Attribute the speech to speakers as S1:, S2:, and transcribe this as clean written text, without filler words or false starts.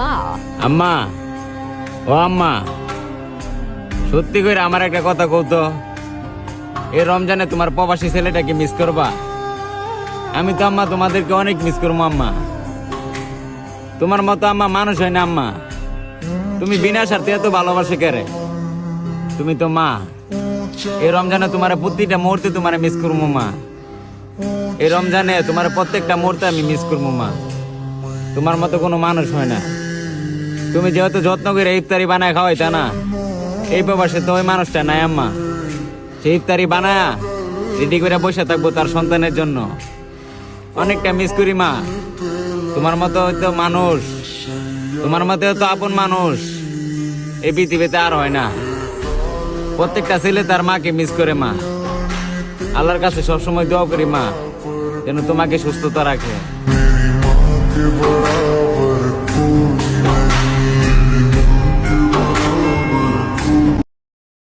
S1: মা
S2: আম্মা, ও আম্মা, সত্যি করে আমার একটা কথা কৌতো, এই রমজানে তোমার প্রবাসী ছেলেটাকে মিস করবা? আমি তো আম্মা তোমাদেরকে অনেক মিস করবো আম্মা। তোমার মতো আম্মা মানুষ হয় না আম্মা। তুমি বিনা স্বার্থে এত ভালোবাসে কেরে? তুমি তো মা। এই রমজানে তোমার প্রতিটা মুহূর্তে তোমার মিস করবো মা। এই রমজানে তোমার প্রত্যেকটা মুহূর্তে আমি মিস করবো মা। তোমার মতো কোনো মানুষ হয় না। তুমি যেহেতু যত্ন করে ইফতারি বানায় খাওয়াইতা না, এই প্রবাসে তো ওই মানুষটা নাই আম্মা। সেই ইফতারি বানায় রেডি করে বসে থাকবো তার সন্তানের জন্য। অনেকটা মিস করি মা। তোমার মতো হয়তো মানুষ, তোমার মতো হয়তো আপন মানুষ এই পৃথিবীতে আর হয় না। প্রত্যেকটা ছেলে তার মাকে মিস করে মা। আল্লাহর কাছে সবসময় দোয়া করি মা, যেন তোমাকে সুস্থতা রাখে।